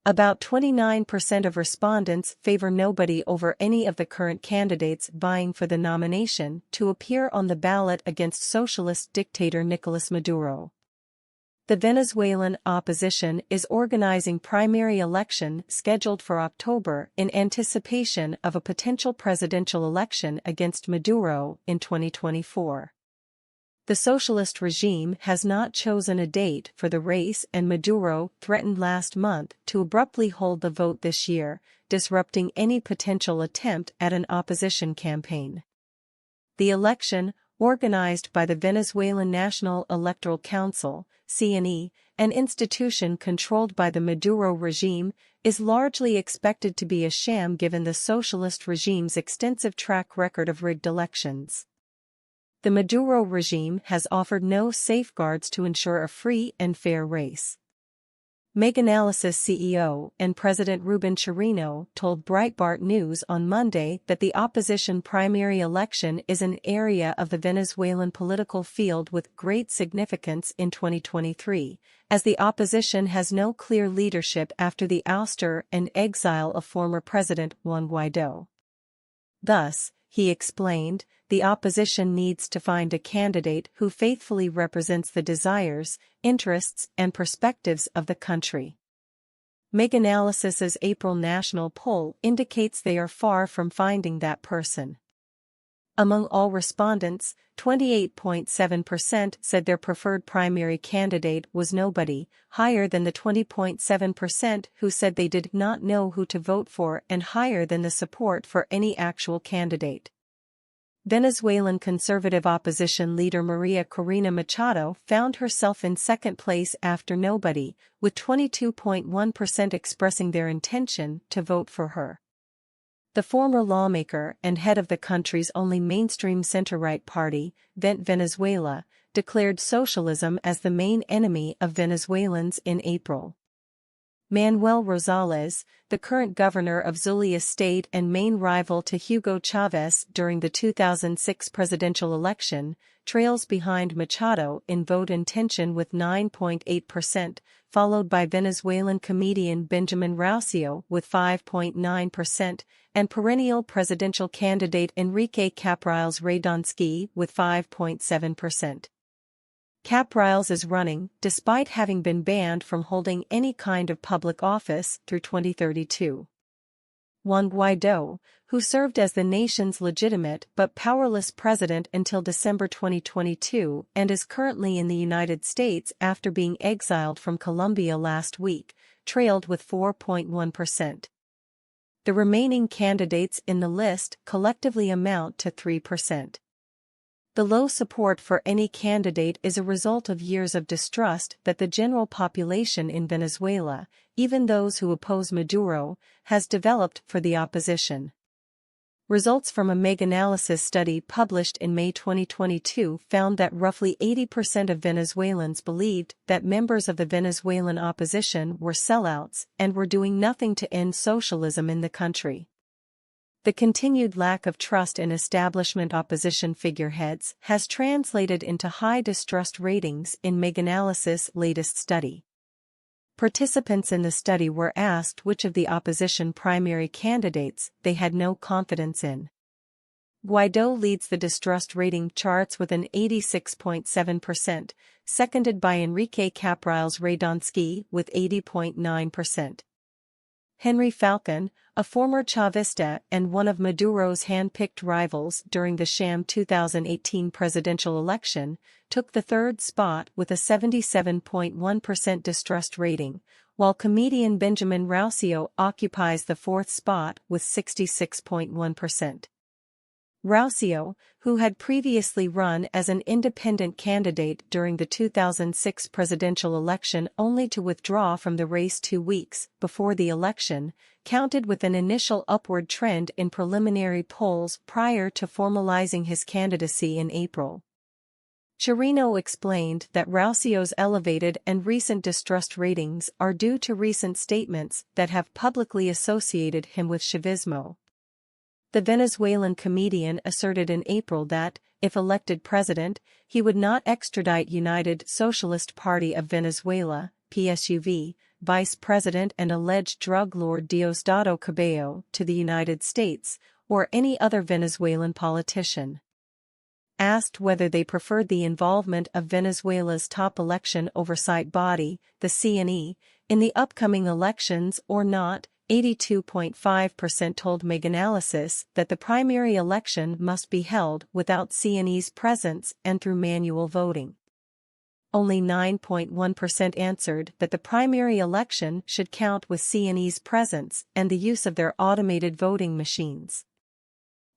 About 29% of respondents favor nobody over any of the current candidates vying for the nomination to appear on the ballot against socialist dictator Nicolás Maduro. The Venezuelan opposition is organizing primary election scheduled for October in anticipation of a potential presidential election against Maduro in 2024. The socialist regime has not chosen a date for the race, and Maduro threatened last month to abruptly hold the vote this year, disrupting any potential attempt at an opposition campaign. The election, organized by the Venezuelan National Electoral Council, CNE, an institution controlled by the Maduro regime, is largely expected to be a sham given the socialist regime's extensive track record of rigged elections. The Maduro regime has offered no safeguards to ensure a free and fair race. Meganalysis CEO and President Ruben Chirino told Breitbart News on Monday that the opposition primary election is an area of the Venezuelan political field with great significance in 2023, as the opposition has no clear leadership after the ouster and exile of former President Juan Guaidó. Thus, he explained, the opposition needs to find a candidate who faithfully represents the desires, interests, and perspectives of the country. Meganalysis's April national poll indicates they are far from finding that person. Among all respondents, 28.7% said their preferred primary candidate was nobody, higher than the 20.7% who said they did not know who to vote for and higher than the support for any actual candidate. Venezuelan conservative opposition leader Maria Corina Machado found herself in second place after nobody, with 22.1% expressing their intention to vote for her. The former lawmaker and head of the country's only mainstream center-right party, Vent Venezuela, declared socialism as the main enemy of Venezuelans in April. Manuel Rosales, the current governor of Zulia State and main rival to Hugo Chavez during the 2006 presidential election, trails behind Machado in vote intention with 9.8%, followed by Venezuelan comedian Benjamin Raucio with 5.9%, and perennial presidential candidate Enrique Capriles Radonsky with 5.7%. Capriles is running, despite having been banned from holding any kind of public office through 2032. Juan Guaidó, who served as the nation's legitimate but powerless president until December 2022 and is currently in the United States after being exiled from Colombia last week, trailed with 4.1%. The remaining candidates in the list collectively amount to 3%. The low support for any candidate is a result of years of distrust that the general population in Venezuela, even those who oppose Maduro, has developed for the opposition. Results from a Meganalysis study published in May 2022 found that roughly 80% of Venezuelans believed that members of the Venezuelan opposition were sellouts and were doing nothing to end socialism in the country. The continued lack of trust in establishment opposition figureheads has translated into high distrust ratings in Meganalysis's latest study. Participants in the study were asked which of the opposition primary candidates they had no confidence in. Guaidó leads the distrust rating charts with an 86.7%, seconded by Enrique Capriles Radonsky with 80.9%. Henry Falcon, a former Chavista and one of Maduro's hand-picked rivals during the sham 2018 presidential election, took the third spot with a 77.1% distrust rating, while comedian Benjamin Raucio occupies the fourth spot with 66.1%. Raucio, who had previously run as an independent candidate during the 2006 presidential election only to withdraw from the race 2 weeks before the election, counted with an initial upward trend in preliminary polls prior to formalizing his candidacy in April. Chirino explained that Raucio's elevated and recent distrust ratings are due to recent statements that have publicly associated him with Chavismo. The Venezuelan comedian asserted in April that, if elected president, he would not extradite United Socialist Party of Venezuela, PSUV, vice president and alleged drug lord Diosdado Cabello to the United States, or any other Venezuelan politician. Asked whether they preferred the involvement of Venezuela's top election oversight body, the CNE, in the upcoming elections or not, 82.5% told Meganalysis that the primary election must be held without CNE's presence and through manual voting. Only 9.1% answered that the primary election should count with CNE's presence and the use of their automated voting machines.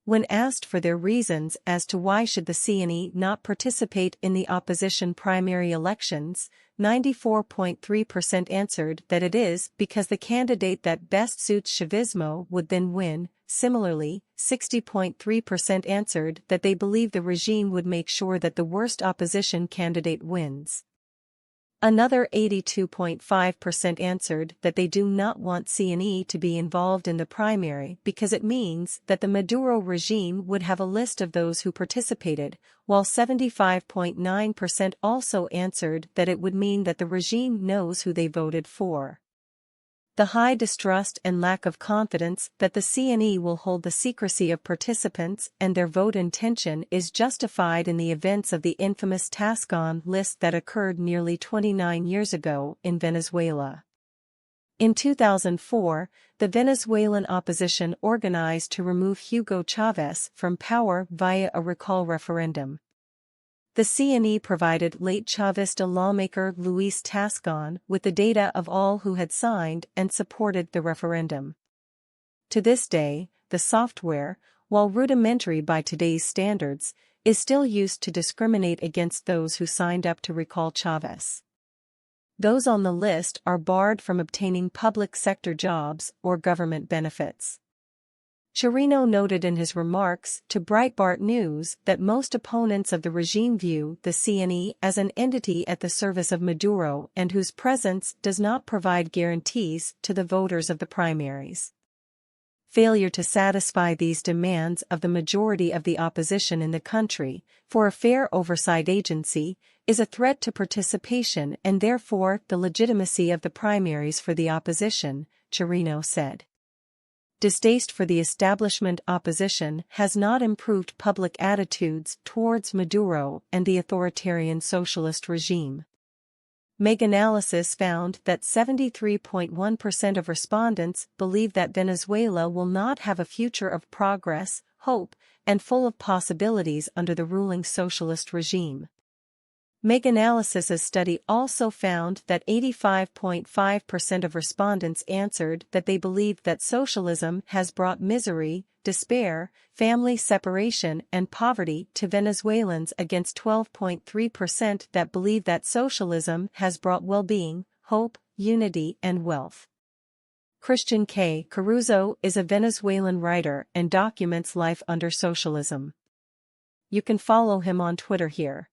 When asked for their reasons as to why should the CNE not participate in the opposition primary elections, 94.3% answered that it is because the candidate that best suits Chavismo would then win. Similarly, 60.3% answered that they believe the regime would make sure that the worst opposition candidate wins. Another 82.5% answered that they do not want CNE to be involved in the primary because it means that the Maduro regime would have a list of those who participated, while 75.9% also answered that it would mean that the regime knows who they voted for. The high distrust and lack of confidence that the CNE will hold the secrecy of participants and their vote intention is justified in the events of the infamous Tascon list that occurred nearly 29 years ago in Venezuela. In 2004, the Venezuelan opposition organized to remove Hugo Chavez from power via a recall referendum. The CNE provided late Chavista lawmaker Luis Tascon with the data of all who had signed and supported the referendum. To this day, the software, while rudimentary by today's standards, is still used to discriminate against those who signed up to recall Chavez. Those on the list are barred from obtaining public sector jobs or government benefits. Chirino noted in his remarks to Breitbart News that most opponents of the regime view the CNE as an entity at the service of Maduro and whose presence does not provide guarantees to the voters of the primaries. Failure to satisfy these demands of the majority of the opposition in the country for a fair oversight agency is a threat to participation and therefore the legitimacy of the primaries for the opposition, Chirino said. Distaste for the establishment opposition has not improved public attitudes towards Maduro and the authoritarian socialist regime. Meganalysis found that 73.1% of respondents believe that Venezuela will not have a future of progress, hope, and full of possibilities under the ruling socialist regime. Meganalysis's study also found that 85.5% of respondents answered that they believed that socialism has brought misery, despair, family separation and poverty to Venezuelans against 12.3% that believe that socialism has brought well-being, hope, unity and wealth. Christian K. Caruso is a Venezuelan writer and documents life under socialism. You can follow him on Twitter here.